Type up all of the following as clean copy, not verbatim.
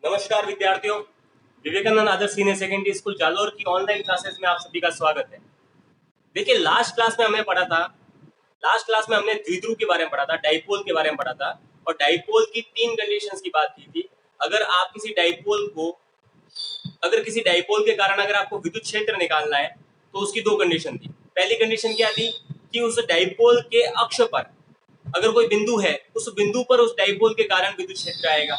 नमस्कार विद्यार्थियों, विवेकानंद आदर्श senior secondary school Jalore की ऑनलाइन क्लासेस में आप सभी का स्वागत है। देखिए, लास्ट क्लास में हमने द्विध्रुव के बारे में पढ़ा था, डाइपोल के बारे में पढ़ा था और डाइपोल की 3 कंडीशंस की बात की थी। अगर किसी डाइपोल के कारण अगर आपको विद्युत क्षेत्र निकालना है तो उसकी 2 कंडीशन थी। पहली कंडीशन क्या थी कि उस डाइपोल के अक्ष पर अगर कोई बिंदु है, उस बिंदु पर उस डाइपोल के कारण विद्युत क्षेत्र आएगा,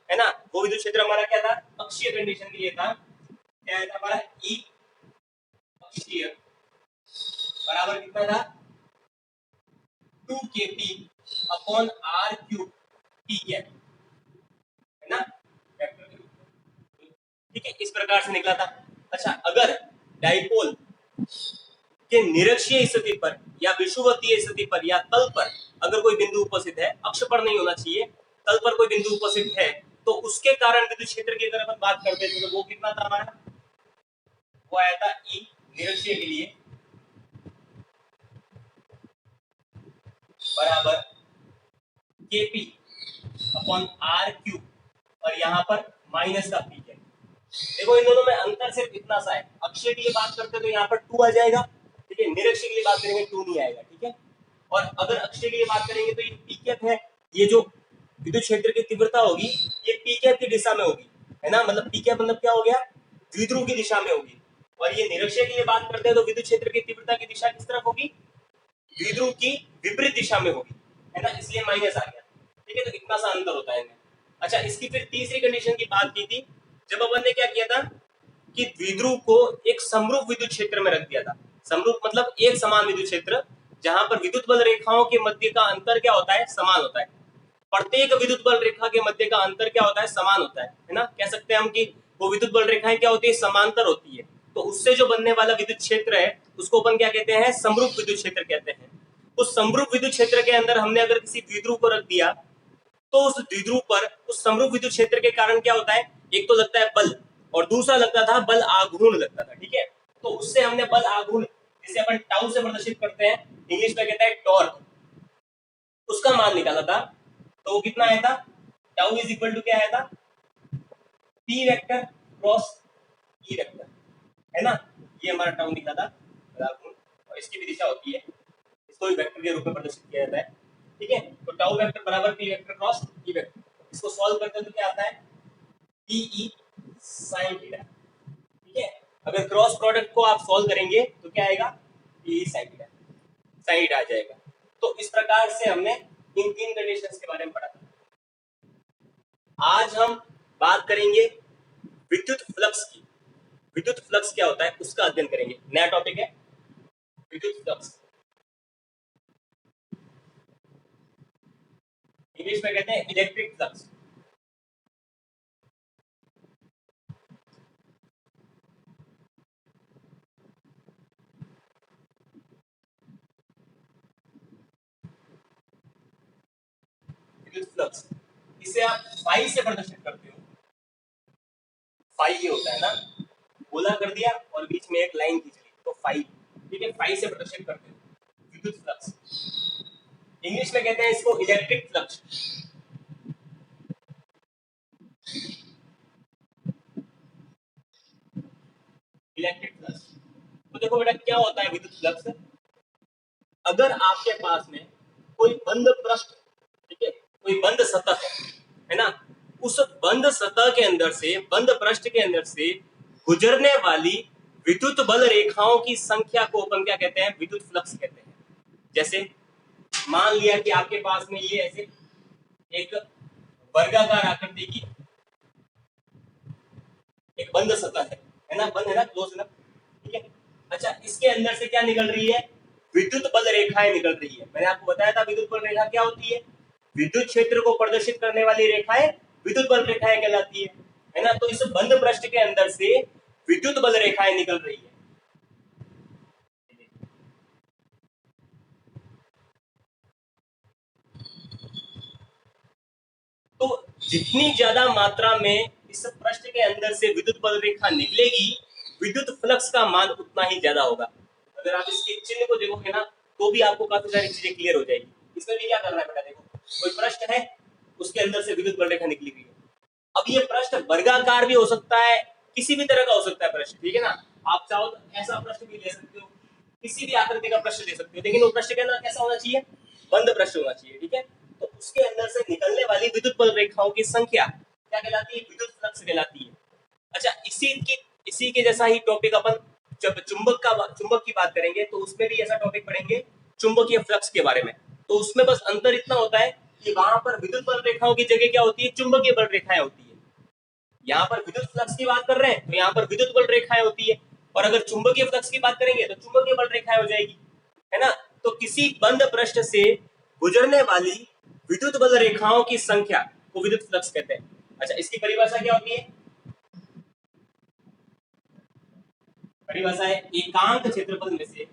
है ना। वो विद्युत क्षेत्र हमारा क्या था, अक्षीय कंडीशन के लिए था। क्या था हमारा, ई अक्षीय बराबर कितना था, 2kp upon r cube p cap, है ना, वेक्टर के रूप में। ठीक है, इस प्रकार से निकला था। अच्छा, अगर डाइपोल के निरक्षीय स्थिति पर या विषुवतीय स्थिति पर या तल पर अगर कोई बिंदु उपस्थित है, अक्ष पर नहीं होना चाहिए, तल पर कोई बिंदु उपस्थित है, तो उसके कारण विद्युत क्षेत्र की अगर अपन बात करते थे तो वो कितना था हमारा, वो आया था ई निरक्षीय के लिए बराबर kp अपॉन r क्यूब और यहाँ पर माइनस का पी है। देखो, इन दोनों में अंतर सिर्फ इतना सा है, अक्षीय के लिए बात करते तो यहाँ पर 2 आ जाएगा, ठीक है, निरक्षीय के लिए बात करेंगे 2 नहीं आएगा, ठीक है। और अगर अक्षीय के लिए बात करेंगे तो ये पी कैप है, ये जो विद्युत क्षेत्र की तीव्रता होगी ये पी कैप की दिशा में होगी, है ना। मतलब पी कैप मतलब क्या हो गया, द्विध्रुव की दिशा में होगी। और ये निरक्षीय के लिए बात करते हैं तो विद्युत क्षेत्र की तीव्रता की दिशा किस तरफ होगी, द्विध्रुव की विपरीत दिशा में होगी, है ना, इसलिए माइनस आ गया। ठीक है, तो इतना सा अंतर होता है इनमें। अच्छा, इसकी फिर तीसरी कंडीशन की बात की थी, जब अपन ने क्या किया था कि द्विध्रुव को एक समरूप विद्युत क्षेत्र में रख दिया था। समरूप मतलब एक समान विद्युत क्षेत्र, जहां पर विद्युत बल रेखाओं के मध्य का अंतर क्या होता है, समान होता है। प्रत्येक विद्युत बल रेखा के मध्य का अंतर क्या होता है, समान होता है ना। कह सकते हैं हम कि वो विद्युत बल रेखाएं क्या होती है, समांतर होती है। तो उससे जो बनने वाला विद्युत क्षेत्र है उसको अपन क्या कहते हैं, समरूप विद्युत क्षेत्र कहते हैं। उस समरूप विद्युत क्षेत्र के अंदर हमने अगर किसी द्विध्रुव को रख दिया तो उस द्विध्रुव पर उस समरूप विद्युत क्षेत्र के कारण क्या होता है, एक तो लगता है बल और दूसरा लगता था बल आघूर्ण लगता था, ठीक है। तो उससे हमने बल आघूर्ण, जिसे अपन टाउ से प्रदर्शित करते हैं, इंग्लिश में कहते हैं टॉर्क, उसका मान निकाला था। तो वो कितना आया था, टाउ इज इक्वल टू क्या आया था, P vector cross E vector, है ना। ये हमारा टाउ निकला था बल, और इसकी भी दिशा होती है, इसको भी वेक्टर के रूप में प्रदर्शित किया जाता है, ठीक है। तो टाउ वेक्टर बराबर P vector cross E vector, इसको सॉल्व करते हैं तो क्या आता है, पी ई साइन थीटा, ठीक है। अगर क्रॉस प्रोडक्ट को आप सॉल्व करेंगे तो क्या आएगा, P E sine theta, sine theta आ जाएगा। तो इस प्रकार से हमने इन 3 कंडीशंस के बारे में पढ़ा था। आज हम बात करेंगे विद्युत फ्लक्स की। विद्युत फ्लक्स क्या होता है उसका अध्ययन करेंगे, नया टॉपिक है विद्युत फ्लक्स। इंग्लिश में कहते हैं इलेक्ट्रिक फ्लक्स। विद्युत फ्लक्स, इसे आप फाई से प्रदर्शित करते हो। फाई ये होता है ना, गोला कर दिया और बीच में एक लाइन खींच ली तो फाई, ठीक है, फाई से प्रदर्शित करते हो विद्युत फ्लक्स। इंग्लिश में कहते हैं इसको इलेक्ट्रिक फ्लक्स। इलेक्ट्रिक फ्लक्स, तो देखो बेटा क्या होता है विद्युत फ्लक्स। अगर आपके पास में कोई बंद पृष्ठ, ठीक है, कोई बंद सतह है ना, उस बंद सतह के अंदर से, बंद पृष्ठ के अंदर से गुजरने वाली विद्युत बल रेखाओं की संख्या को अपन क्या कहते हैं, विद्युत फ्लक्स कहते हैं। जैसे मान लिया कि आपके पास में ये ऐसे एक वर्गाकार आकृति की एक बंद सतह है ना, बंद है ना, क्लोज है ना, ठीक है। अच्छा, इसके अंदर से क्या निकल रही है, विद्युत बल रेखाएं निकल रही है। मैंने आपको बताया था विद्युत बल रेखा क्या होती है, विद्युत क्षेत्र को प्रदर्शित करने वाली रेखाएं विद्युत बल रेखाएं कहलाती है ना। तो इस बंद पृष्ठ के अंदर से विद्युत बल रेखाएं निकल रही है। तो जितनी ज्यादा मात्रा में इस पृष्ठ के अंदर से विद्युत बल रेखा निकलेगी, विद्युत फ्लक्स का मान उतना ही ज्यादा होगा। अगर आप इसके चिन्ह को देखोगे ना तो भी आपको काफी सारी चीजें क्लियर हो जाएगी। इसमें भी क्या करना है बेटा, देखो कोई पृष्ठ है, उसके अंदर से विद्युत बल रेखा निकली हुई है। अब ये प्रश्न वर्गाकार भी हो सकता है, किसी भी तरह का हो सकता है प्रश्न, ठीक है ना। आप चाहो तो ऐसा प्रश्न भी ले सकते हो, किसी भी आकृति का प्रश्न ले सकते हो, लेकिन वो प्रश्न के अंदर कैसा होना चाहिए, बंद प्रश्न होना चाहिए, ठीक है। तो उसके अंदर से निकलने वाली विद्युत बल रेखाओं की संख्या क्या कहलाती है, विद्युत फ्लक्स कहलाती है। अच्छा, इसी के जैसा ही टॉपिक अपन जब चुंबक की बात करेंगे तो उसमें भी ऐसा टॉपिक पढ़ेंगे, चुंबकीय फ्लक्स के बारे में। तो उसमें बस अंतर इतना होता है कि वहां पर विद्युत बल रेखाओं की जगह क्या होती है, चुंबकीय बल रेखाएं होती है। यहाँ पर विद्युत फ्लक्स की बात कर रहे हैं तो यहाँ पर विद्युत बल रेखाएं होती है, और अगर चुंबकीय फ्लक्स की बात करेंगे तो चुंबकीय बल रेखाएं हो जाएगी, है ना। तो किसी बंद पृष्ठ से गुजरने वाली विद्युत बल रेखाओं की संख्या को विद्युत फ्लक्स कहते हैं। अच्छा, इसकी परिभाषा क्या होती है, परिभाषा है एकांक क्षेत्रफल में से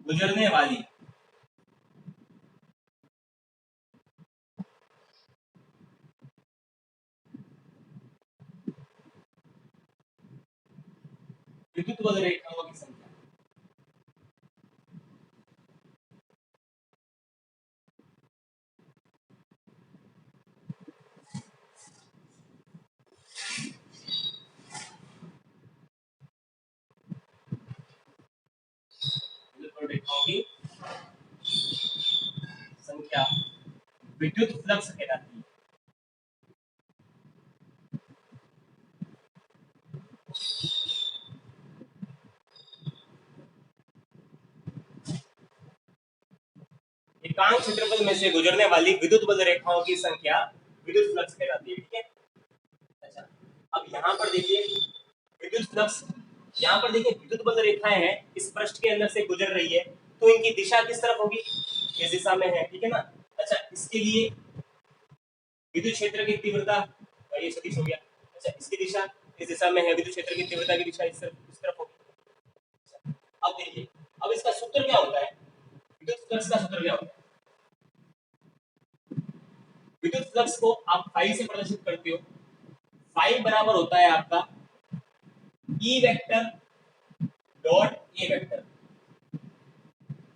गुजरने वाली विद्युत बल रेखाओं की संख्या। विद्युत बल रेखाओं की संख्या विद्युत फ्लक्स कहलाती है। एकांक क्षेत्रफल में से गुजरने वाली विद्युत बल रेखाओं की संख्या विद्युत फ्लक्स कहलाती है, ठीक है। अच्छा, अब यहाँ पर देखिए विद्युत फ्लक्स, यहाँ पर देखिए विद्युत बल रेखाएं हैं, इस पृष्ठ के अंदर से गुजर रही है, तो इनकी दिशा किस तरफ होगी, इस दिशा में है, ठीक है ना। अच्छा, इसके लिए विद्युत क्षेत्र की तीव्रता, ये सदिश हो गया। अच्छा, इसकी दिशा इस दिशा में है, विद्युत क्षेत्र की तीव्रता की दिशा इस तरफ होगी। अच्छा, अब देखिए, अब इसका सूत्र क्या होता है, विद्युत फ्लक्स का सूत्र क्या होता है, विद्युत फ्लक्स को आप फाई से प्रदर्शित करते हो। फाई बराबर होता है आपका E vector dot A vector.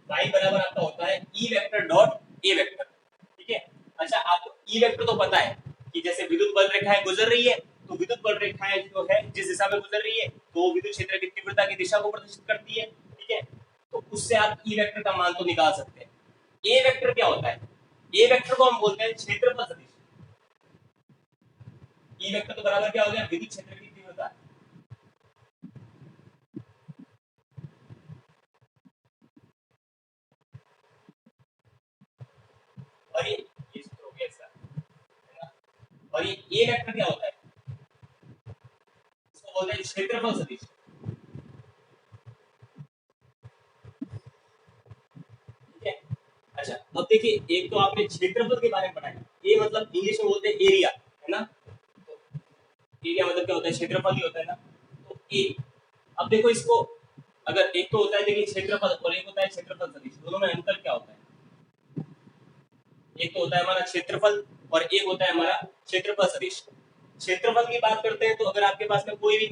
Phi बराबर आपका होता है E vector dot A vector, ठीक है। अच्छा, आपको ई वेक्टर तो पता है कि जैसे विद्युत बल रेखाएं गुजर रही है, तो विद्युत बल रेखाएं जो है जिस दिशा में गुजर रही है तो वो विद्युत क्षेत्र की तीव्रता की दिशा को प्रदर्शित करती है, ठीक है। तो उससे आप ई वेक्टर का मान तो निकाल सकते हैं। ए वेक्टर क्या होता है, ए वेक्टर को हम बोलते हैं क्षेत्रफल सदिश। ई वेक्टर तो बराबर क्या हो गया, विद्युत क्षेत्र की तीव्रता। और ये सूत्र हो गया इसका, है ना। और ये ए वेक्टर क्या होता है, इसको बोलते हैं क्षेत्रफल सदिश, ठीक है। अच्छा, अब देखिए एक तो आपने क्षेत्रफल के बारे में पढ़ा, ये मतलब इंग्लिश में बोलते हैं एरिया, है ना। तो एरिया मतलब क्या होता है, क्षेत्रफल ही होता है ना। तो ए, अब देखो इसको, अगर एक तो होता है देखिए क्षेत्रफल और एक होता है क्षेत्रफल सदिश, दोनों में अंतर क्या होता है, एक तो होता है हमारा क्षेत्रफल और एक होता है हमारा क्षेत्रफल सदिश। क्षेत्रफल की बात करते हैं तो अगर आपके पास में कोई भी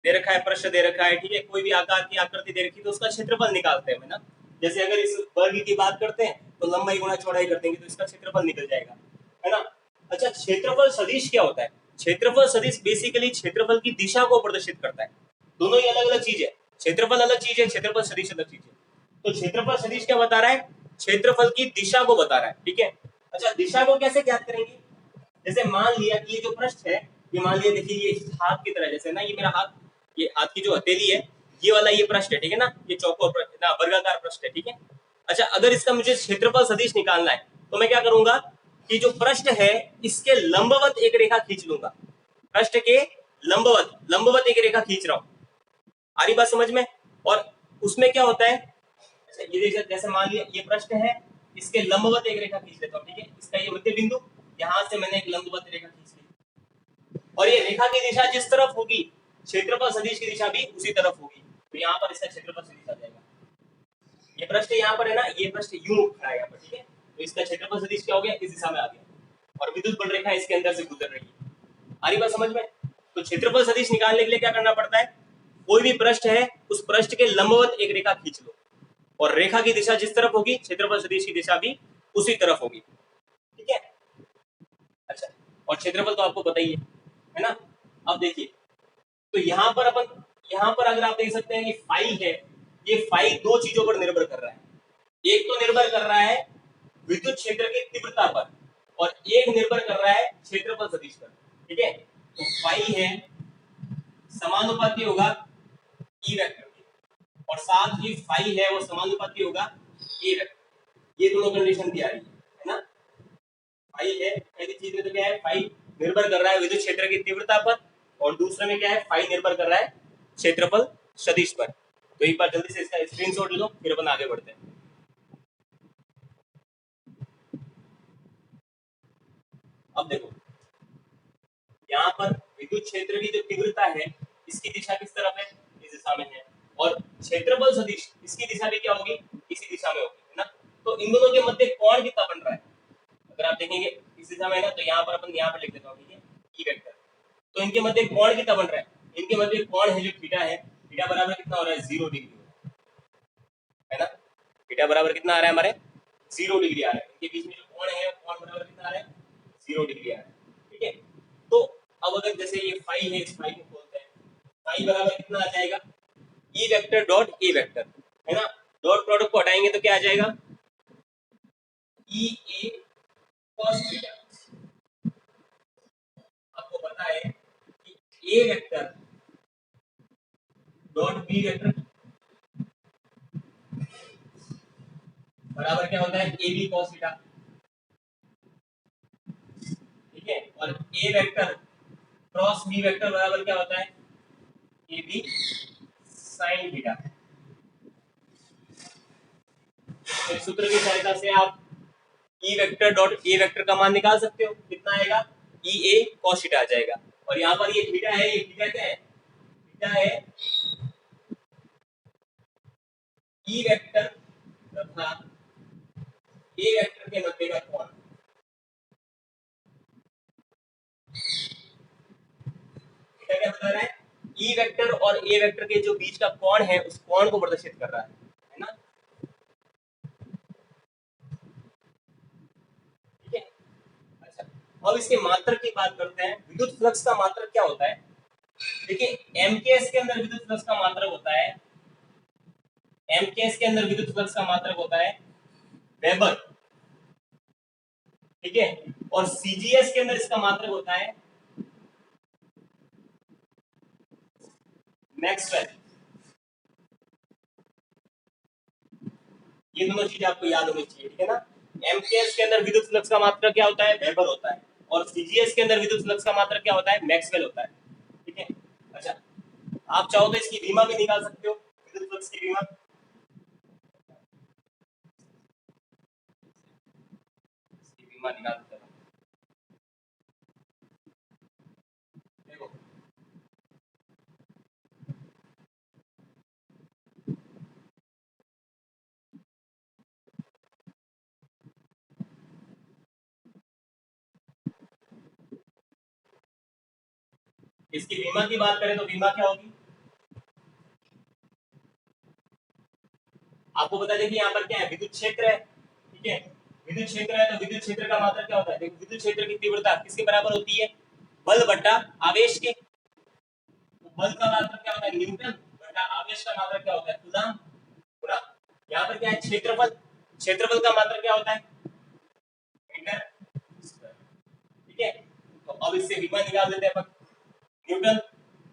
दे रखा है, प्रश्न दे रखा है, ठीक है, कोई भी आकार की आकृति दे रखी है तो उसका क्षेत्रफल निकालते हैं ना। जैसे अगर इस वर्ग की बात करते हैं तो लंबाई गुणा चौड़ाई कर देंगे तो इसका क्षेत्रफल निकल जाएगा, है ना। अच्छा, क्षेत्रफल सदिश क्या होता है, क्षेत्रफल सदिश बेसिकली क्षेत्रफल की दिशा को प्रदर्शित करता है। दोनों ही अलग अलग चीज है, क्षेत्रफल अलग चीज है, क्षेत्रफल सदिश अलग चीज है। तो क्षेत्रफल सदिश क्या बता रहा है, क्षेत्रफल की दिशा को बता रहा है, ठीक है। अच्छा, दिशा को कैसे ज्ञात करेंगे, जैसे मान लिया कि ये जो पृष्ठ है, ये मान लिया देखिए ये हाथ की तरह, जैसे ना ये मेरा हाथ, ये हाथ की जो हथेली है, ये वाला ये पृष्ठ है, ठीक है ना, ये चौकोर ना वर्गाकार पृष्ठ है, ठीक है। अच्छा, अगर इसका मुझे क्षेत्रफल सदिश निकालना है तो मैं क्या करूंगा कि जो पृष्ठ है इसके लंबवत एक रेखा खींच लूंगा, पृष्ठ के लंबवत लंबवत एक रेखा खींच रहा हूं, आ रही बात समझ में। और उसमें क्या होता है, अच्छा ये देखिए जैसे मान लिया ये पृष्ठ है, इसके लंबवत एक रेखा खींच लेता हूं, ठीक है, इसका ये मध्य बिंदु, यहां से मैंने एक लंबवत रेखा खींच ली, और ये रेखा की दिशा जिस तरफ होगी क्षेत्रफल सदिश की दिशा भी उसी तरफ होगी, तो यहाँ पर इसका क्षेत्रफल सदिश आ जाएगा। ये पृष्ठ यहाँ पर है ना, ये पृष्ठ यूं खड़ा है यहाँ पर, ठीक है, तो इसका क्षेत्रफल सदिश क्या हो गया, इस दिशा में आ गया, और विद्युत बल रेखा इसके अंदर से गुजर रही है। आ रही बात समझ में? तो क्षेत्रफल सदिश निकालने के लिए क्या करना पड़ता है, कोई भी पृष्ठ है उस पृष्ठ के लंबवत एक रेखा खींच लो और रेखा की दिशा जिस तरफ होगी क्षेत्रफल सदिश की दिशा भी उसी तरफ होगी। ठीक है, अच्छा, और क्षेत्रफल तो आपको पता ही है ना। अब देखिए, तो यहाँ पर अगर आप देख सकते हैं कि फाई है, ये फाई दो चीजों पर निर्भर कर रहा है। एक तो निर्भर कर रहा है विद्युत क्षेत्र की तीव्रता पर और एक निर्भर कर रहा है क्षेत्रफल सदिश पर। ठीक है, तो फाई है समानुपाती होगा ई वेक्टर के और साथ ही फाई है वो समानुपाती होगा ए वेक्टर। ये दोनों कंडीशन दी आ रही है ना। फाई है पहली चीज में तो क्या है, फाई निर्भर कर रहा है विद्युत क्षेत्र की तीव्रता पर और दूसरे में क्या है, फाई निर्भर कर रहा है क्षेत्रफल सदिश पर। तो एक बार जल्दी से इसका स्क्रीनशॉट ले लो फिर अपन आगे बढ़ते हैं। अब देखो यहाँ पर विद्युत क्षेत्र की जो तीव्रता है इसकी दिशा किस तरफ है, इस दिशा में है, और क्षेत्रफल सदिश इसकी दिशा भी क्या होगी, इसी दिशा में होगी, है ना। तो इन दोनों के मध्य कोण कितना बन रहा है, अगर आप देखेंगे इस दिशा में है ना, तो यहाँ पर अपन यहाँ पर लिख देता हूँ, ठीक है, ई वेक्टर। तो इनके मध्य कोण कितना बन रहा है, इनके मध्य कोण है जो थीटा है, थीटा बराबर कितना हो रहा है, 0 डिग्री है ना। थीटा बराबर कितना आ रहा है हमारे, 0 डिग्री आ रहा है। इनके बीच में जो कोण है कोण बराबर कितना आ रहा है, 0 डिग्री आ रहा है। ठीक है, तो अब अगर जैसे ये फाई है, इस फाई को खोलते हैं, फाई बराबर कितना आ जाएगा, ई वेक्टर डॉट ए वेक्टर, है ना। डॉट प्रोडक्ट को हटाएंगे तो क्या आ जाएगा, ई ए cos थीटा। आपको पता है कि ए वेक्टर डॉट बी वेक्टर बराबर क्या होता है, ए बी cos थीटा। ठीक है, और ए वेक्टर क्रॉस बी वेक्टर बराबर क्या होता है, ए बी sin थीटा। तो इस सूत्र की सहायता से आप ई वेक्टर डॉट ए वेक्टर का मान निकाल सकते हो, कितना आएगा, ई ए cos थीटा आ जाएगा। और यहाँ पर ये थीटा है, ये थीटा क्या है, थीटा है ई वेक्टर तथा ए वेक्टर के मध्य का कोण। थीटा क्या बता रहा है, ई वेक्टर और ए वेक्टर के जो बीच का कोण है उस कोण को प्रदर्शित कर रहा है ना। ठीक है, अच्छा, अब इसके मात्रक की बात करते हैं। विद्युत फ्लक्स का मात्रक क्या होता है, देखिए एमकेएस के अंदर विद्युत फ्लक्स का मात्रक होता है, एमकेएस के अंदर विद्युत फ्लक्स का मात्रक होता है वेबर। ठीक है, और सीजीएस के अंदर इसका मात्रक होता है मैक्सवेल। ये दोनों चीजें आपको याद होनी चाहिए, ठीक है ना। एमकेएस के अंदर विद्युत फ्लक्स का मात्रक क्या होता है, वेबर होता है, और सीजीएस के अंदर विद्युत फ्लक्स का मात्रक क्या होता है, मैक्सवेल होता है। ठीक है, अच्छा, आप चाहो तो इसकी बीमा भी निकाल सकते हो, विद्युत फ्लक्स की बीमा। इसकी बीमा निकाल सकते हो, देखो इसकी बीमा की बात करें तो बीमा क्या होगी, आपको बता दें कि यहाँ पर क्या है, विद्युत क्षेत्र है। ठीक है, विद्युत क्षेत्र है तो विद्युत क्षेत्र का मात्रक क्या होता है, देखो विद्युत क्षेत्र की तीव्रता किसके बराबर होती है, बल बटा आवेश के। तो बल का मात्रक क्या होता है, न्यूटन, बटा आवेश का मात्रक क्या होता है, कूलम। पूरा यहाँ पर क्या है, क्षेत्रफल, क्षेत्रफल का मात्रक क्या होता है, मीटर स्क्वायर। ठीक है, तो अब इससे विमा निकाल देते हैं अपन, न्यूटन।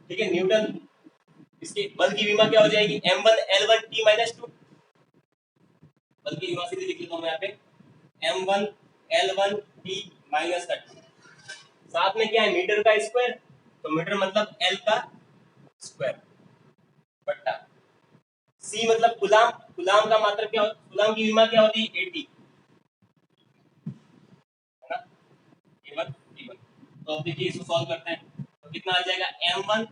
ठीक है, न्यूटन, इसके बल की विमा क्या हो जाएगी, m1 L1 T-2। बल की विमा सीधे लिख लेता हूं मैं यहाँ पे, m1 L1 T-2। साथ में क्या है, मीटर का स्क्वायर, तो मीटर मतलब L का स्क्वायर, बट्टा C मतलब गुलाम, गुलाम का मात्रक क्या होता है, गुलाम की विमा क्या होती है, 80, है ना, A1 T1। तो अब देखिए इसको सॉल्व करते हैं तो कितना आ जाएगा, m1,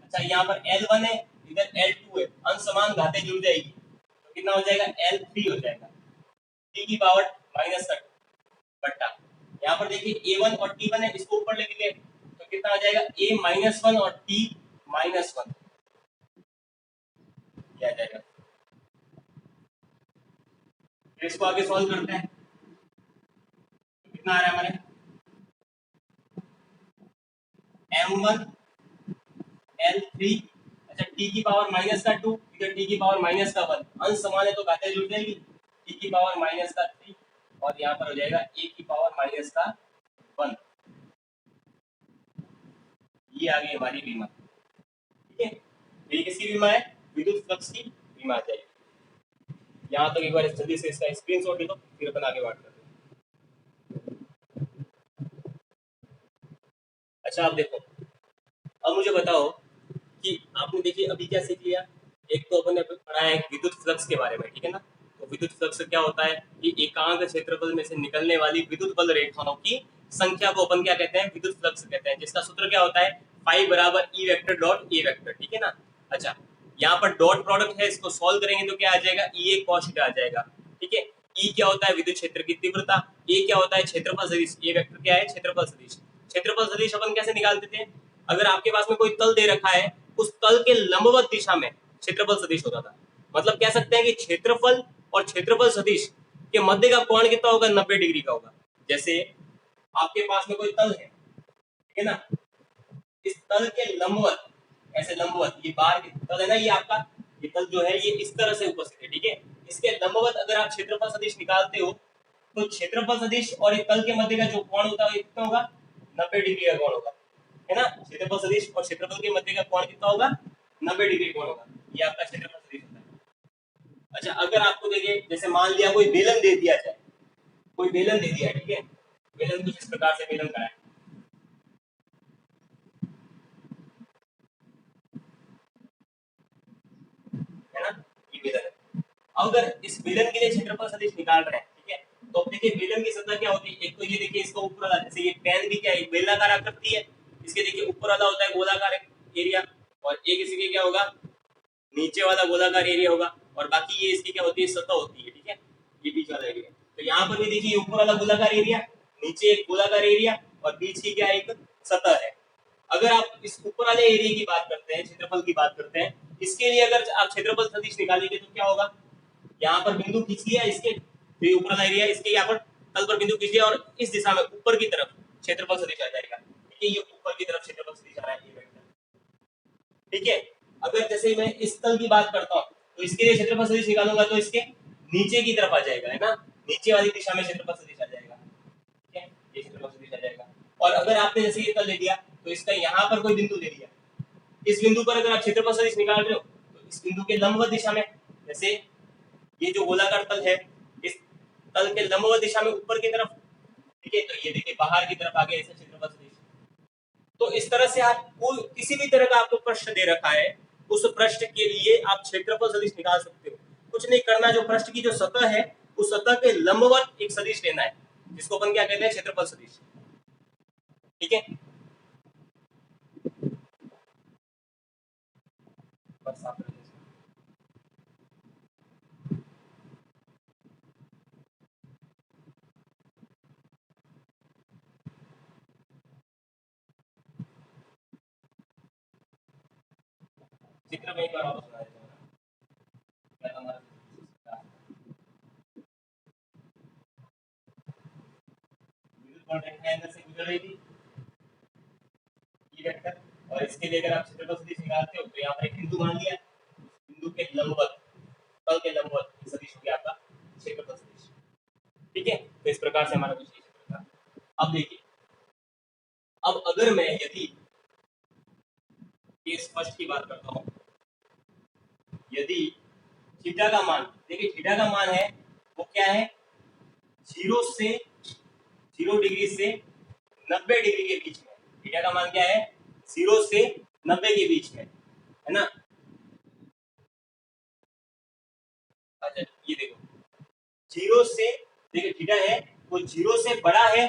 अच्छा यहाँ पर L1 है, इधर L2 है, अंश समान घातें जुड़ जाएगी तो कितना हो जाएगा, L3 हो जाएगा, t की पावर -2 बट्टा यहाँ पर देखिए A1 और T1 है, इसको ऊपर लेके गए तो कितना कितना आ जाएगा, a-1 और t-1 क्या आ जाएगा। फिर इसको आगे सॉल्व करते हैं, कितना आ रहा है हमारे m1 l3, अच्छा t की पावर -2, इधर t की पावर -1, अंश समान है तो घातें जुड़ जाएगी, t की पावर -3 और यहाँ पर हो जाएगा a की पावर -1। ये आ गई हमारी बीमा, ठीक है। ये किसकी बीमा है, विद्युत फ्लक्स की बीमा आ जाएगी। यहाँ तक एक बार जल्दी से इसका स्क्रीनशॉट ले लो, फिर अपन आगे बात करते हैं। अच्छा आप देखो, अब मुझे बताओ कि आपने देखिए अभी क्या सीख लिया, एक तो अपन ने पढ़ा है विद्युत फ्लक्स के बारे में, ठीक है ना। तो विद्युत फ्लक्स क्या होता है कि एकांक क्षेत्रफल में से निकलने वाली विद्युत बल रेखाओं की संख्या को अपन क्या कहते हैं, विद्युत फ्लक्स कहते हैं, जिसका सूत्र क्या होता है, फाई बराबर ई वेक्टर डॉट ए वेक्टर, ठीक है ना। अच्छा यहाँ पर डॉट प्रोडक्ट है, इसको सॉल्व करेंगे तो क्या आ जाएगा, ई ए कॉस थीटा आ जाएगा, ठीक है। ई क्या होता है, विद्युत क्षेत्र की तीव्रता, ए क्या होता है, क्षेत्रफल सदिश, ए वेक्टर क्या है, क्षेत्रफल सदिश। क्षेत्रफल सदिश अपन कैसे निकालते थे, अगर आपके पास में कोई तल दे रखा है, उस तल के लंबवत दिशा में क्षेत्रफल सदिश होता था। मतलब कह सकते हैं कि क्षेत्रफल और क्षेत्रफल सदिश के मध्य का कोण कितना होगा, 90 डिग्री का होगा। जैसे आपके पास में कोई तल है, ठीक है ना, इस तल के लंबवत, ऐसे लंबवत, ये बाहर की तल है ना, ये आपका ये तल जो है ये इस तरह से उपस्थित है, ठीक है। इसके लंबवत अगर आप क्षेत्रफल सदिश निकालते हो तो क्षेत्रफल सदिश और इस तल के मध्य का जो कोण होता है कितना होगा, 90 डिग्री का कोण होगा, है ना। क्षेत्रफल सदिश और क्षेत्रफल के मध्य का कोण कितना होगा, 90 डिग्री कोण होगा, ये आपका क्षेत्रफल सदिश होता है। अच्छा अगर आपको देखिए, जैसे मान लिया कोई बेलन दे दिया जाए, कोई बेलन दे दिया, ठीक है, बेलन कुछ इस प्रकार से बेलन का है ना, ये बेलन है। अगर इस बेलन के लिए क्षेत्रफल सदिश निकाल रहे हैं, ठीक है, तो अब देखिए बेलन की सतह क्या होती है, एक तो ये देखिए इसका ऊपर वाला, जैसे ये पेन भी क्या है, एक बेलनाकार आकृति है, इसके देखिए ऊपर वाला होता है गोलाकार एरिया, और एक इसी के क्या होगा, नीचे वाला गोलाकार एरिया होगा, और बाकी ये इसकी क्या होती है, सतह होती है, ठीक है, ये बीच वाला एरिया। तो यहाँ पर भी देखिए ऊपर वाला गोलाकार एरिया, नीचे एक गोलाकार एरिया, और बीच की क्या एक सतह है। अगर आप इस ऊपर वाले एरिया की बात करते हैं, क्षेत्रफल की बात करते हैं, इसके लिए अगर आप क्षेत्रफल सदिश निकालेंगे तो क्या होगा, यहाँ पर बिंदु खींच लिया, इसके जो ऊपर वाला एरिया, इसके यहाँ पर तल पर बिंदु खींच लिया, और इस दिशा में ऊपर की तरफ क्षेत्रफल सदिश आ जाएगा, ठीक है, ये ऊपर की तरफ क्षेत्रफल सदिश आ रहा है, ये वेक्टर, ठीक है। अगर जैसे मैं इस तल की बात करता हूँ तो इसके लिए क्षेत्रफल सदिश निकालूंगा तो इसके नीचे की तरफ आ जाएगा, है ना, नीचे वाली दिशा में क्षेत्रफल सदिश आ जाएगा, ठीक है, ये क्षेत्रफल सदिश आ जाएगा। और अगर आपने जैसे ये तल ले लिया तो इसका यहाँ पर कोई बिंदु ले लिया, इस बिंदु पर अगर आप क्षेत्रफल सदिश निकाल रहे हो तो इस बिंदु के लंबवत दिशा में, जैसे ये जो गोलाकार तल है, इस तल के लंबवत दिशा में ऊपर की तरफ, ठीक है, तो ये देखिए बाहर की तरफ आ गया ऐसे क्षेत्रफल सदिश। तो इस तरह से आप कोई किसी भी तरह का आपको प्रश्न दे रखा है, उस प्रश्न के लिए आप क्षेत्रफल सदिश निकाल सकते हो। कुछ नहीं करना, जो प्रश्न की जो सतह है उस सतह के लंबवत एक सदिश लेना है, जिसको अपन क्या कहते हैं, क्षेत्रफल सदिश, ठीक है। बस आप चित्र में एक बार वापस बना देते हैं, क्या हमारा विद्युत बल रेखा अंदर से गुजर रही थी, ये वेक्टर, और इसके लिए अगर आप क्षेत्रफल सदिश निकालते हो तो यहाँ पर एक बिंदु मान लिया, बिंदु के लंबवत, तल के लंबवत सदिश हो गया आपका क्षेत्रफल सदिश, ठीक है। तो इस प्रकार से हमारा विषय क्षेत्र था। अब देखिए, अब अगर मैं यदि केस फर्स्ट की बात करता हूँ, यदि थीटा का मान, देखिए थीटा का मान है वो क्या है, 0 डिग्री से 90 डिग्री के बीच में, थीटा का मान क्या है, 0 से 90 के बीच में, है ना। अच्छा ये देखो, 0 से, देखिए थीटा है वो 0 से बड़ा है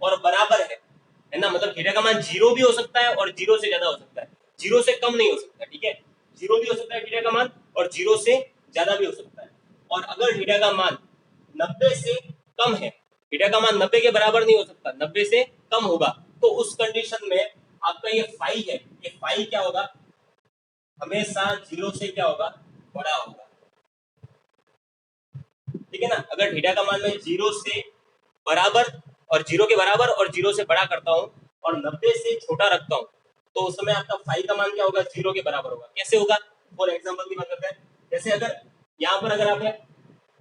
और बराबर है ना, मतलब थीटा का मान 0 भी हो सकता है और 0 से ज्यादा हो सकता है, 0 से कम नहीं हो सकता, ठीक है, 0 भी हो सकता है थीटा का मान और 0 से ज्यादा भी हो सकता है। और अगर थीटा का मान 90 से कम है, थीटा का मान 90 के बराबर नहीं हो सकता, 90 से कम होगा, तो उस कंडीशन में आपका ये फाई है, ये फाई क्या होगा, हमेशा जीरो से क्या होगा, बड़ा होगा। ठीक है ना। अगर थीटा का मान मैं जीरो से बराबर और जीरो के बराबर और जीरो से बड़ा करता हूँ और 90 से छोटा रखता हूँ, तो उस समय आपका फाई का मान क्या होगा, जीरो के बराबर होगा। कैसे होगा, फॉर एग्जाम्पल की बात करते हैं। जैसे अगर यहाँ पर अगर आपने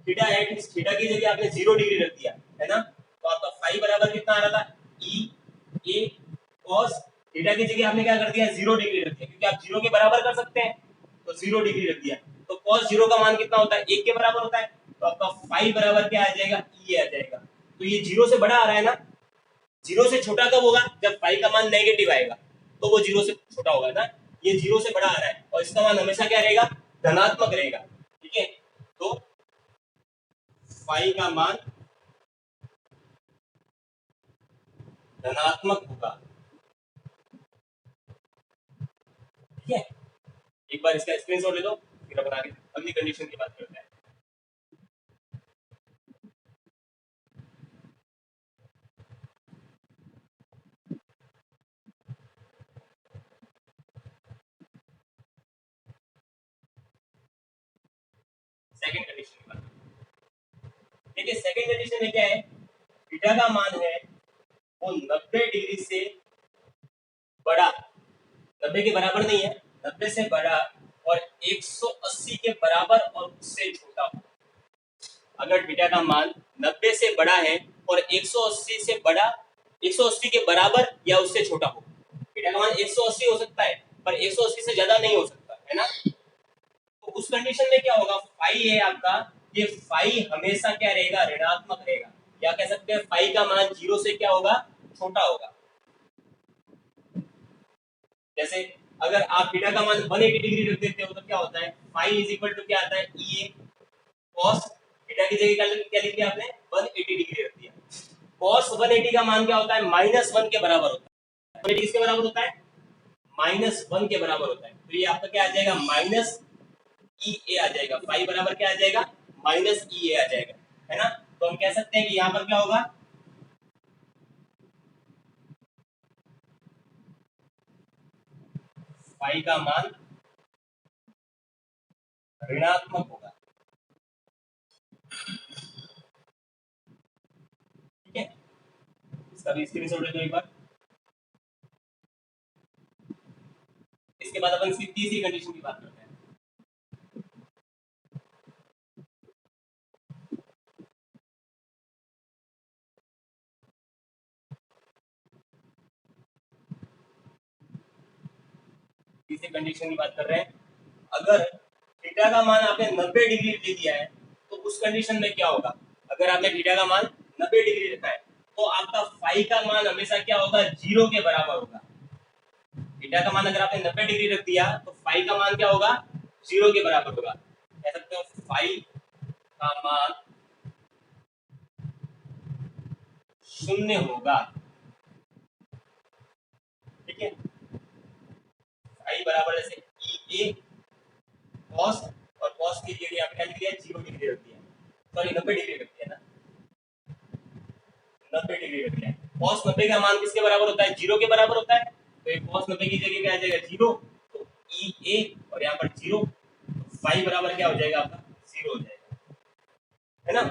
थीटा है, थीटा की जगह आपने 0 डिग्री रख दिया है ना, तो आपका फाई बराबर कितना आ रहा था, ई ए कॉस, थीटा की जगह आपने क्या कर दिया, 0 डिग्री रख दिया, क्योंकि आप जीरो के बराबर कर सकते हैं, तो 0 डिग्री रख दिया। तो कॉस जीरो का मान कितना होता है, 1 के बराबर होता है, तो आपका फाई बराबर क्या आ जाएगा, ई आ जाएगा। तो ये जीरो से बड़ा आ रहा है ना, जीरो से छोटा कब होगा, जब फाई का मान नेगेटिव आएगा, तो वो जीरो से छोटा होगा ना। ये जीरो से बड़ा आ रहा है और इसका मान हमेशा क्या रहेगा, धनात्मक रहेगा। ठीक है, तो फाई का मान धनात्मक होगा। ठीक है, एक बार इसका स्क्रीनशॉट ले लो, फिर अपन आगे अगली कंडीशन की बात करते हैं। सेकंड कंडीशन की बात। देखिए सेकंड कंडीशन में क्या है, थीटा का मान है वो 90 डिग्री से बड़ा, 90 के बराबर नहीं है, 90 से बड़ा और 180 के बराबर और उससे छोटा हो। अगर थीटा का मान 90 से बड़ा है और 180 से बड़ा, 180 के बराबर या उससे छोटा हो। थीटा का मान 180 हो सकता है पर 180 से ज्यादा नहीं हो सकता है ना। तो उस कंडीशन में क्या होगा, फाई है आपका, ये फाई हमेशा क्या रहेगा, ऋणात्मक रहेगा, या कह सकते हैं फाई का मान जीरो से क्या होगा, छोटा होगा। जैसे अगर आप थीटा का मान 180 डिग्री रख देते हो तो क्या होता है, फाई इज इक्वल टू क्या आता है, ई ए कॉस, थीटा की जगह क्या लिख दिया आपने, 180 डिग्री रख दिया। कॉस 180 का मान क्या होता है, -1 के बराबर होता है। 180 किसके बराबर होता है, -1 के बराबर होता है। तो ये आपका क्या आ जाएगा, माइनस ई ए आ जाएगा। फाई बराबर क्या आ जाएगा, माइनस ई ए आ जाएगा, है ना। तो हम कह सकते हैं कि यहाँ पर क्या होगा, फाई का मान ऋणात्मक होगा। ठीक है, इसका भी स्क्रीनशॉट ले दो एक बार। इसके बाद अपन इसकी तीसरी कंडीशन की बात करते हैं। तीसरी कंडीशन की बात कर रहे हैं, अगर थीटा का मान आपने 90 डिग्री दे दिया है तो उस कंडीशन में क्या होगा, अगर आपने थीटा का मान 90 डिग्री रखा है तो आपका फाई का मान हमेशा क्या होगा, जीरो के बराबर होगा। थीटा का मान अगर आपने 90 डिग्री रख दिया तो फाई का मान क्या होगा, जीरो के बराबर होगा। कह सकते हो फाई का मान शून्य होगा। ठीक है, फाई बराबर जैसे ई ए कॉस, और कॉस की जगह आपने क्या लिख दिया, 0 डिग्री रख दिया, सॉरी 90 डिग्री रख दिया ना, 90 डिग्री रख दिया। कॉस 90 का मान किसके बराबर होता है, जीरो के बराबर होता है। तो ये कॉस 90 की जगह क्या आ जाएगा, जीरो, तो ई ए और यहाँ पर जीरो, फाई बराबर क्या हो जाएगा आपका, जीरो हो जाएगा, है ना।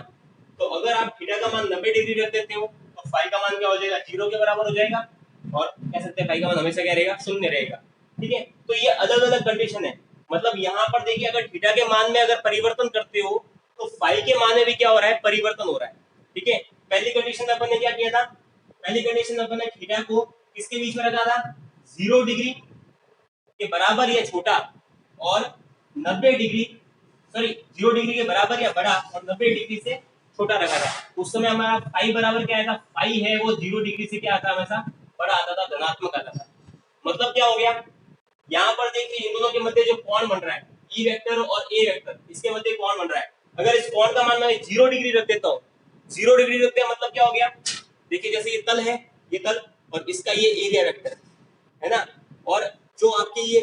तो अगर आप थीटा का मान 90 डिग्री रख देते हो तो फाई का मान क्या हो जाएगा, जीरो के बराबर हो जाएगा, और कह सकते हैं फाई का मान हमेशा क्या रहेगा, शून्य रहेगा। ठीक है, तो ये अलग अलग कंडीशन है। मतलब यहाँ पर देखिए, अगर थीटा के मान में अगर परिवर्तन करते हो तो फाई के मान में भी क्या हो रहा है, परिवर्तन हो रहा है। ठीक है, पहली कंडीशन में अपन ने क्या किया था, पहली कंडीशन में अपन ने थीटा को किसके बीच में रखा था, 0 डिग्री के बराबर या छोटा और 90 डिग्री, सॉरी 0 डिग्री के बराबर या बड़ा और 90 डिग्री से छोटा रखा था। उस समय हमारा फाई बराबर क्या आया था, फाई है वो 0 डिग्री से क्या आता हमेशा, बड़ा आता था, धनात्मक आता था। मतलब क्या हो गया, यहाँ पर देखिए इन दोनों के मध्य जो कोण बन रहा है, ई वेक्टर और ए वेक्टर, इसके मध्य कोण बन रहा है। अगर इस कोण का मान मैं 0 डिग्री रख देता हूँ, 0 डिग्री रखते हैं मतलब क्या हो गया, देखिए जैसे ये तल है, ये तल, और इसका ये एरिया वेक्टर है ना, और जो आपके ये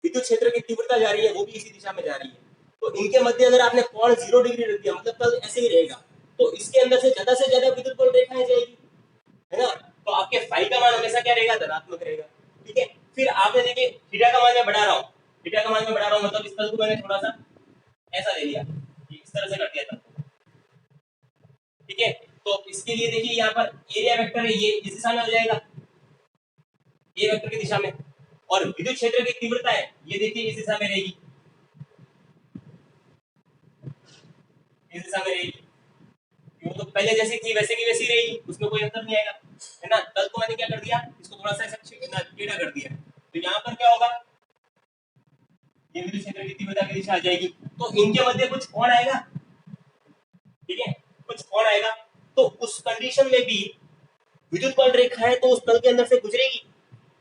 विद्युत क्षेत्र की तीव्रता जा रही है वो भी इसी दिशा में जा रही है। तो इनके मध्य अगर आपने कोण 0 डिग्री रख दिया मतलब तल ऐसे ही रहेगा, तो इसके अंदर से ज्यादा विद्युत बल रेखाएं जाएगी, है ना। तो आपके फाई का मान हमेशा क्या रहेगा, धनात्मक रहेगा। ठीक है। फिर आपने देखिए थीटा का मान मैं बढ़ा रहा हूँ, थीटा का मान मैं बढ़ा रहा हूँ मतलब इस तल को मैंने थोड़ा सा ऐसा ले लिया, इस तरह से कर दिया तल को, ठीक है। तो इसके लिए देखिए यहाँ पर एरिया वेक्टर है, ये इस दिशा में हो जाएगा, ये वेक्टर की दिशा में, और विद्युत क्षेत्र की तीव्रता है ये देखिए इस दिशा में रहेगी, इस दिशा में रहेगी, वो तो पहले जैसी थी वैसे की वैसी रहेगी, उसमें कोई अंतर नहीं आएगा, है ना। तल को मैंने क्या कर दिया, इसको थोड़ा सा ऐसा टेढ़ा कर दिया, तो यहाँ पर क्या होगा, ये विद्युत क्षेत्र की तीव्रता की दिशा आ जाएगी, तो इनके मध्य कुछ कोण आएगा, ठीक है, कुछ कोण आएगा, तो उस कंडीशन में भी विद्युत बल रेखा है तो उस तल के अंदर से गुजरेगी,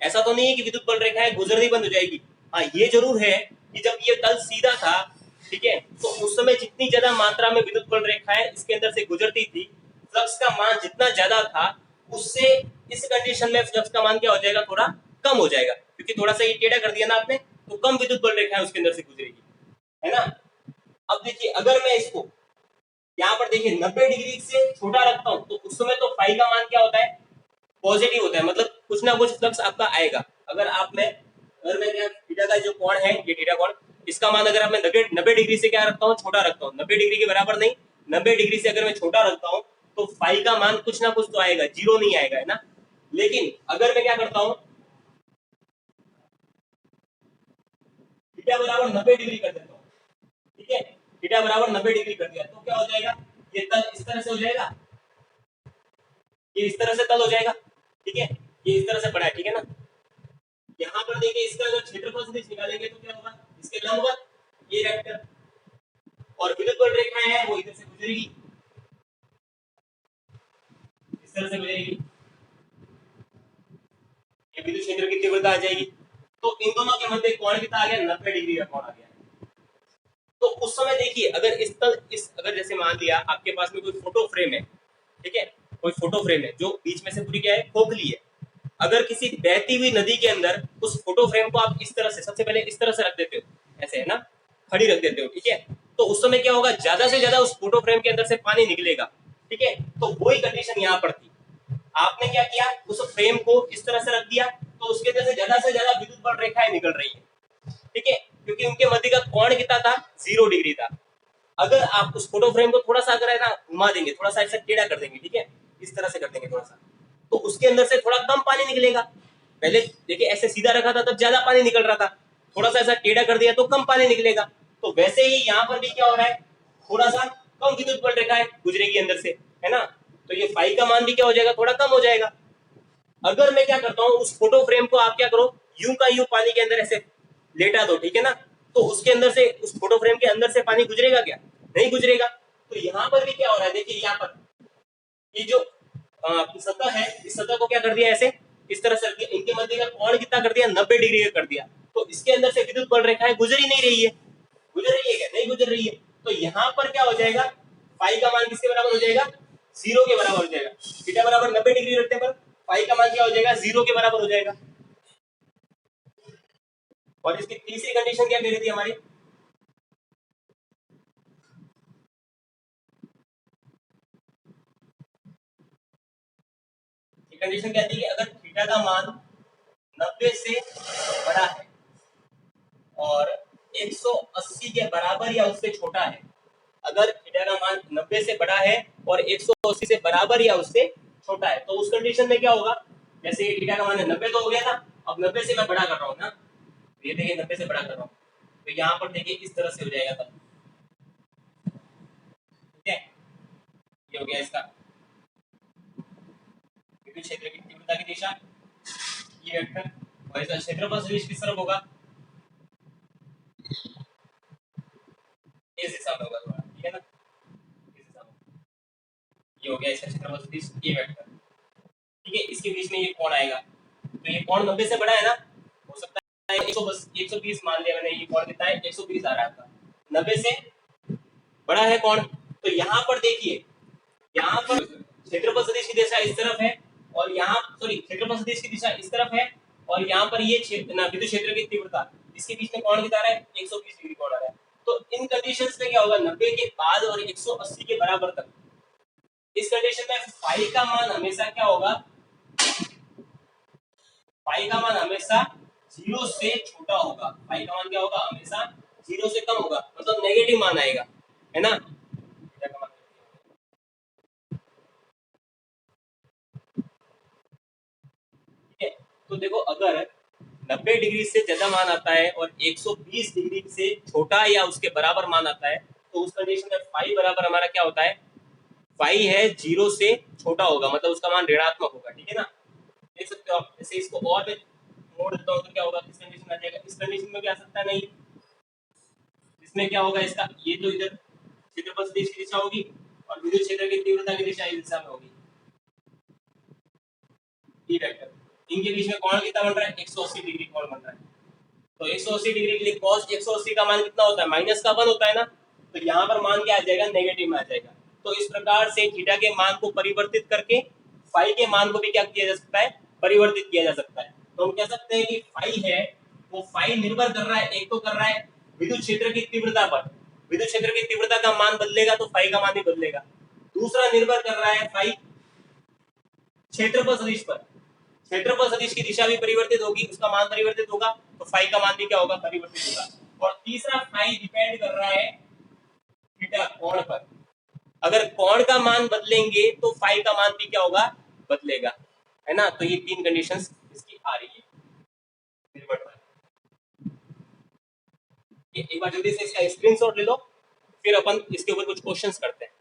ऐसा तो नहीं है कि विद्युत बल रेखाएं गुजरनी बंद हो जाएगी। हाँ ये जरूर है कि जब ये तल सीधा था, ठीक है, तो उस समय जितनी ज्यादा मात्रा में विद्युत बल रेखाएं इसके अंदर से गुजरती थी, फ्लक्स का मान जितना ज्यादा था, उससे इस कंडीशन में फ्लक्स का मान क्या हो जाएगा, थोड़ा कम हो जाएगा, क्योंकि थोड़ा सा ये टेढ़ा कर दिया ना आपने, तो कम विद्युत बल रेखाएं उसके अंदर से गुजरेगी, है ना। अब देखिए अगर मैं इसको यहाँ पर देखिए 90 डिग्री से छोटा रखता हूँ, तो उस समय तो फाई का मान क्या होता है, पॉजिटिव होता है, मतलब कुछ ना कुछ फ्लक्स आपका आएगा। अगर मैं यहाँ थीटा का जो कोण है, ये थीटा कोण, इसका मान अगर मैं 90 डिग्री से क्या रखता हूँ, छोटा रखता हूँ, 90 डिग्री के बराबर नहीं, 90 डिग्री से अगर मैं छोटा रखता हूँ, तो फाई का मान कुछ ना कुछ तो आएगा, जीरो नहीं आएगा, है ना। लेकिन अगर मैं क्या करता हूँ, थीटा बराबर 90 डिग्री कर देता हूँ, ठीक है, थीटा बराबर 90 डिग्री कर दिया, तो क्या हो जाएगा, ये तल इस तरह से हो जाएगा, ये इस तरह से तल हो जाएगा, ठीक है, ये इस तरह से बड़ा है, ठीक है ना। यहाँ पर देखिए इसका अगर क्षेत्रफल सदिश निकालेंगे तो क्या होगा, इसके लंबवत ये वेक्टर, और विद्युत बल रेखाएं हैं वो इधर से गुजरेगी, इस तरह से गुजरेगी, ये विद्युत क्षेत्र की तीव्रता आ जाएगी, तो इन दोनों के मध्य कोण कितना आ गया, 90 डिग्री का कोण आ गया। तो उस समय देखिए अगर अगर जैसे मान लिया आपके पास में कोई फोटो फ्रेम है, ठीक है, कोई फोटो फ्रेम है जो बीच में से पूरी क्या है, खोखली है, अगर किसी बहती हुई नदी के अंदर उस फोटो फ्रेम को आप इस तरह से, सबसे पहले इस तरह से रख देते हो, ऐसे, है ना, खड़ी रख देते हो, ठीक है, तो उस समय क्या होगा, ज्यादा से ज्यादा उस फोटो फ्रेम के अंदर से पानी निकलेगा, ठीक है, तो वही कंडीशन यहाँ पर थी। आपने क्या किया, उस फ्रेम को इस तरह से रख दिया, तो उसके अंदर से ज्यादा विद्युत बल रेखाएं निकल रही है, ठीक है, क्योंकि उनके मध्य का कोण कितना था, 0 डिग्री था। अगर आप उस फोटो फ्रेम को थोड़ा सा अगर है ना घुमा देंगे, थोड़ा सा ऐसा टेढ़ा कर देंगे, ठीक है, इस तरह से कर देंगे थोड़ा सा, तो उसके अंदर से थोड़ा कम पानी निकलेगा। पहले देखिए ऐसे सीधा रखा था तब ज्यादा पानी निकल रहा था, थोड़ा सा ऐसा टेढ़ा कर दिया तो कम पानी निकलेगा। तो वैसे ही यहाँ पर भी क्या हो रहा है, थोड़ा सा कम विद्युत बल रेखा है गुजरेगी अंदर से, है ना, तो ये फाई का मान भी क्या हो जाएगा, थोड़ा कम हो जाएगा। अगर मैं क्या करता हूँ, उस फोटो फ्रेम को आप क्या करो, यूं का यूं पानी के अंदर ऐसे लेटा दो, ठीक है ना, तो उसके अंदर से, उस फोटो फ्रेम के अंदर से पानी गुजरेगा क्या, नहीं गुजरेगा। तो यहाँ पर भी क्या हो रहा है, देखिए यहाँ पर ये जो सतह है, इस सतह को क्या कर दिया, ऐसे इस तरह से इनके मध्य का कोण कितना कर दिया, 90 डिग्री का कर दिया, तो इसके अंदर से विद्युत बल रेखाएं गुजर ही नहीं रही है, गुजर रही है क्या, नहीं गुजर रही है। तो यहाँ पर क्या हो जाएगा, फाई का मान किसके बराबर हो जाएगा, 0 के बराबर हो जाएगा, थीटा बराबर 90 डिग्री रखने पर फाई का मान क्या हो जाएगा, 0 के बराबर हो जाएगा। और इसकी तीसरी कंडीशन क्या कह रही थी हमारी, कंडीशन क्या थी कि अगर थीटा का मान 90 से बड़ा है और 180 के बराबर या उससे छोटा है, अगर थीटा का मान 90 से बड़ा है और 180 से बराबर या उससे छोटा है, तो उस कंडीशन में क्या होगा, जैसे ये थीटा का मान 90 तो हो गया ना, अब 90 से मैं बड़ा कर रहा हूँ ना, ये देखिए 90 से बड़ा कर रहा हूँ, तो यहाँ पर देखिए इस तरह से हो जाएगा तब, ठीक है, ये हो गया इसका विद्युत क्षेत्र की तीव्रता की दिशा, ये वेक्टर, और इसका क्षेत्रफल सदिश किस तरफ होगा, इस दिशा में होगा थोड़ा, ठीक है ना, इस दिशा में, ये हो गया इसका क्षेत्रफल सदिश, ये वेक्टर, ठीक है, इसके बीच में ये कोण आएगा, तो ये कोण 90 से बड़ा है ना, हो सकता है 120 मान लिया मैंने, ये कोण कितना है, 120 आ रहा है आपका, 90 से बड़ा है कोण। तो यहाँ पर देखिए, यहाँ पर क्षेत्रफल सदिश की दिशा इस तरफ है, और यहाँ सॉरी क्षेत्रफल सदिश की दिशा इस तरफ है, और यहाँ पर ये क्षेत्र ना विद्युत क्षेत्र की तीव्रता, इसके बीच में कोण कितना आ रहा है, 120 डिग्री कोण आ रहा है। तो इन कंडीशंस में क्या होगा, 90 के बाद और 180 के बराबर तक, इस कंडीशन में फाई का मान हमेशा क्या होगा, फाई का मान हमेशा 0 से छोटा होगा, फाई का मान क्या होगा, हमेशा 0 से कम होगा, मतलब नेगेटिव मान आएगा, है ना। थीटा का मान ठीक है। तो देखो अगर 90 डिग्री से ज्यादा मान आता है और 120 डिग्री से छोटा या उसके बराबर मान आता है, तो उस कंडीशन में फाई बराबर हमारा क्या होता है, फाई है 0 से छोटा होगा, मतलब उसका मान ऋणात्मक होगा, ठीक है ना। देख सकते हो आप, जैसे इसको और मैं मोड़ देता हूँ तो क्या होगा, किस कंडीशन में आ जाएगा, इस कंडीशन में भी आ सकता है, नहीं इसमें क्या होगा, इसका ये तो इधर क्षेत्रफल सदिश की दिशा होगी और विद्युत क्षेत्र की तीव्रता की दिशा इस दिशा में होगी, ई वेक्टर। इनके बीच में कोण कितना बन रहा है, 180 डिग्री कोण बन रहा है। तो 180 डिग्री के लिए cos 180 का मान कितना होता है, माइनस का 1 होता है ना, तो यहाँ पर मान क्या आ जाएगा, नेगेटिव में आ जाएगा। तो इस प्रकार से थीटा के मान को परिवर्तित करके फाई के मान को भी क्या किया जा सकता है, परिवर्तित किया जा सकता है। तो हम कह सकते हैं कि फाई है वो फाई निर्भर कर रहा है, एक तो कर रहा है विद्युत क्षेत्र की तीव्रता पर, विद्युत क्षेत्र की तीव्रता का मान बदलेगा तो फाई का मान भी बदलेगा। दूसरा निर्भर कर रहा है फाई क्षेत्रफल सदिश पर, क्षेत्रफल सदिश की दिशा भी परिवर्तित होगी, उसका मान परिवर्तित होगा, तो फाई का मान भी क्या होगा, परिवर्तित होगा। और तीसरा फाई डिपेंड कर रहा है थीटा कोण पर, अगर कोण का मान बदलेंगे तो फाई का मान भी क्या होगा, बदलेगा, है ना। तो ये तीन कंडीशंस इसकी आ रही है निर्भर पर। एक बार जल्दी से इसका स्क्रीनशॉट ले लो, फिर अपन इसके ऊपर कुछ क्वेश्चंस करते हैं।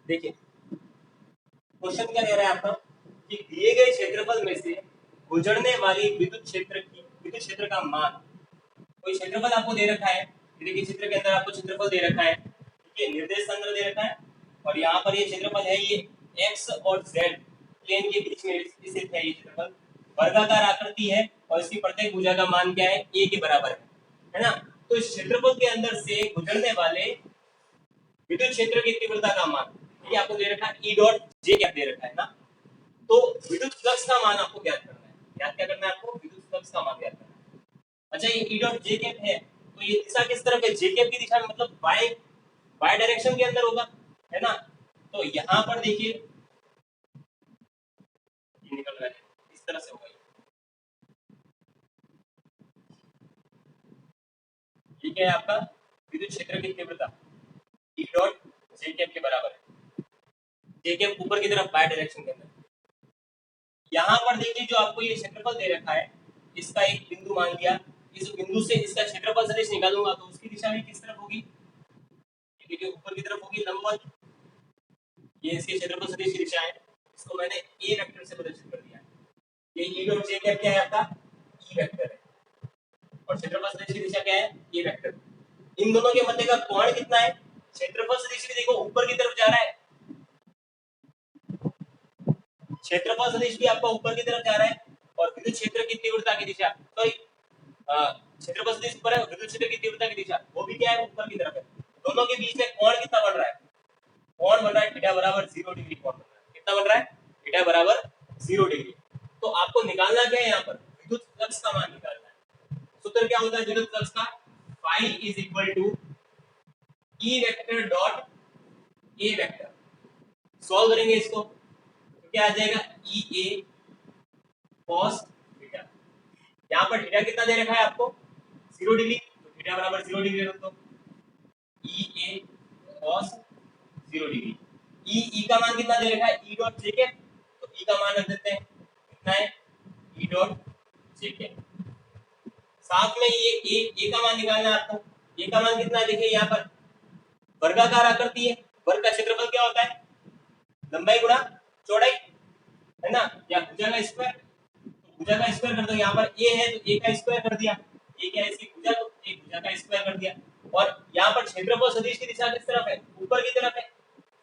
देखिए क्वेश्चन क्या दे रहा है आपका, कि दिए गए क्षेत्रफल में से गुजरने वाली विद्युत क्षेत्र का मान, कोई क्षेत्रफल आपको दे रखा है, देखिए चित्र के अंदर आपको क्षेत्रफल दे रखा है, ठीक है, निर्देश तंत्र दे रखा है, और यहाँ पर ये क्षेत्रफल है, ये x और z प्लेन के बीच में स्थित है, ये क्षेत्रफल वर्गाकार आकृति है और इसकी प्रत्येक भुजा का मान क्या है, a के बराबर है ना। तो इस क्षेत्रफल के अंदर से गुजरने वाले विद्युत क्षेत्र की तीव्रता का मान ये आपको दे रखा है, ई डॉट जे क्या दे रखा है ना। तो विद्युत फ्लक्स का मान आपको ज्ञात करना है, ज्ञात क्या करना है आपको, विद्युत फ्लक्स का मान ज्ञात करना है। अच्छा ये ई डॉट जे कैप है, तो ये दिशा किस तरफ है, जे कैप की दिशा में, मतलब बाय बाय डायरेक्शन के अंदर होगा, है ना। तो यहाँ पर देखिए ये निकल रहा है, इस तरह से होगा, ये क्या है आपका, विद्युत क्षेत्र की तीव्रता ई डॉट जे कैप के बराबर है, जे कैप ऊपर की तरफ बाय डायरेक्शन के अंदर। यहाँ पर देखिए जो आपको ये क्षेत्रफल दे रखा है, इसका एक बिंदु मान लिया, इस बिंदु से इसका क्षेत्रफल सदिश निकालूंगा तो उसकी दिशा भी किस तरफ होगी, देखिए ऊपर की तरफ होगी, लंबवत। ये इसके क्षेत्रफल सदिश की दिशा है, इसको मैंने ए वेक्टर से प्रदर्शित कर दिया। ये ई डॉट जे कैप क्या है आपका, ई वेक्टर है, और क्षेत्रफल सदिश की दिशा क्या है, ए वेक्टर। इन दोनों के मध्य का कोण कितना है, क्षेत्रफल सदिश भी देखो ऊपर की तरफ जा रहा है, क्षेत्रफल सदिश भी आपका ऊपर की तरफ जा रहा है, और विद्युत क्षेत्र की तीव्रता की दिशा, तो क्षेत्रफल सदिश ऊपर है, विद्युत क्षेत्र की तीव्रता की दिशा वो भी क्या है, ऊपर की तरफ है। दोनों के बीच में कोण कितना बन रहा है, कोण बन रहा है थीटा बराबर 0 डिग्री कोण बन रहा है, कितना बन रहा है, थीटा बराबर 0 डिग्री। तो आपको निकालना क्या है, यहाँ पर विद्युत फ्लक्स का मान निकालना है। सूत्र क्या होता है विद्युत फ्लक्स का, phi is equal to E vector dot A vector. Solve करेंगे इसको तो क्या आ जाएगा, ई ए cos थीटा। यहाँ पर थीटा कितना दे रखा है आपको, 0 डिग्री, तो थीटा बराबर 0 डिग्री रख दो, ई ए cos 0 डिग्री। ई का मान कितना दे रखा है, ई डॉट जे के, तो ई का मान रख देते हैं, कितना है, ई डॉट जे के। साथ में ये ए का मान निकालना है आपको, ए का मान कितना है, देखिए यहाँ पर वर्गाकार आकृति है, वर्ग का क्षेत्रफल क्या होता है, लंबाई गुणा चौड़ाई, है ना, या भुजा का स्क्वायर, तो भुजा का स्क्वायर कर दो, यहाँ पर ए है तो ए का स्क्वायर कर दिया, ए क्या है इसकी भुजा, तो एक भुजा का स्क्वायर कर दिया। और यहाँ पर क्षेत्रफल सदिश की दिशा किस तरफ है, ऊपर की तरफ है,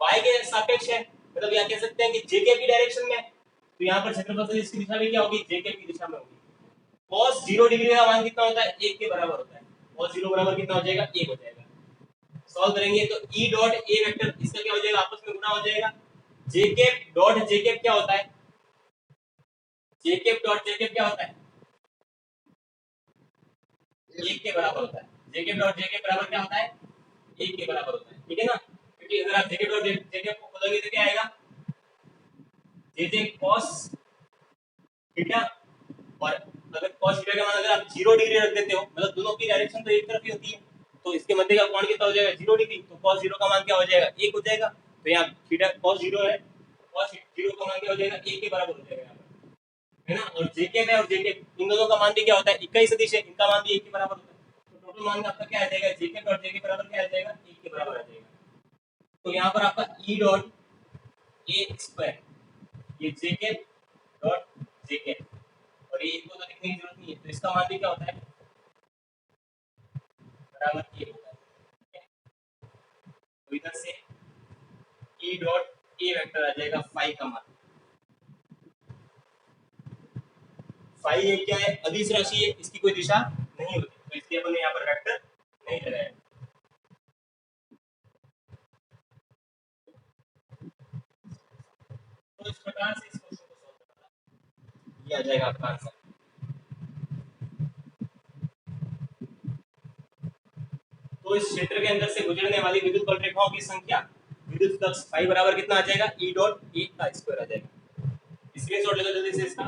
y के सापेक्ष है, मतलब यहाँ कह सकते हैं कि जे के की डायरेक्शन में, तो यहाँ पर क्षेत्रफल सदिश की दिशा भी क्या होगी, जे के की दिशा में होगी। cos 0 डिग्री का मान कितना होता है, 1 के बराबर होता है, cos 0 बराबर कितना हो जाएगा, 1 हो जाएगा। सॉल्व करेंगे तो e डॉट a वेक्टर इसका क्या हो जाएगा, आपस में गुणा हो जाएगा, जे के डॉट जे के क्या होता है, जे के डॉट जे के क्या होता है, 1 के बराबर होता है, जे के डॉट जे के बराबर क्या होता है, 1 के बराबर होता है, ठीक है ना। क्योंकि अगर आप जे के डॉट जे के को खोलोगे तो क्या आएगा, जे जे cos थीटा, और अगर cos थीटा का मान अगर आप 0 डिग्री रख देते हो, मतलब दोनों की डायरेक्शन तो एक तरफ ही होती है, तो इसके मध्य का कोण कितना हो जाएगा 0 डिग्री, तो cos 0 का मान क्या हो जाएगा 1 हो जाएगा। तो यहाँ थीटा cos 0 है, cos 0 का मान क्या हो जाएगा 1 के बराबर हो जाएगा यहाँ पर, है ना। और jk है और jk इन दोनों का मान भी क्या होता है, इक्का ही सदिश है, इनका मान भी 1 के बराबर होता है, तो टोटल मान आपका क्या आ जाएगा jk और jk बराबर क्या आ जाएगा 1 के बराबर आ जाएगा। तो यहाँ पर आपका e डॉट ए स्क्वायर, ये jk डॉट jk, और ये इनको तो लिखने की जरूरत नहीं है, तो इसका मान भी क्या होता है बराबर ये होता है। तो इधर से e डॉट ए वेक्टर आ जाएगा फाई का मान। फाई ये क्या है, अदिश राशि है, इसकी कोई दिशा नहीं होती, तो इसलिए अपन ने यहाँ पर वेक्टर नहीं लगाया। तो इस प्रकार से इस क्वेश्चन को सॉल्व करना, ये आ जाएगा आपका आंसर। तो इस क्षेत्र के अंदर से गुजरने वाली विद्युत बल रेखाओं की संख्या, विद्युत फ्लक्स फाई बराबर कितना आ जाएगा e डॉट ए का स्क्वायर आ जाएगा। स्क्रीनशॉट ले लो जल्दी से इसका।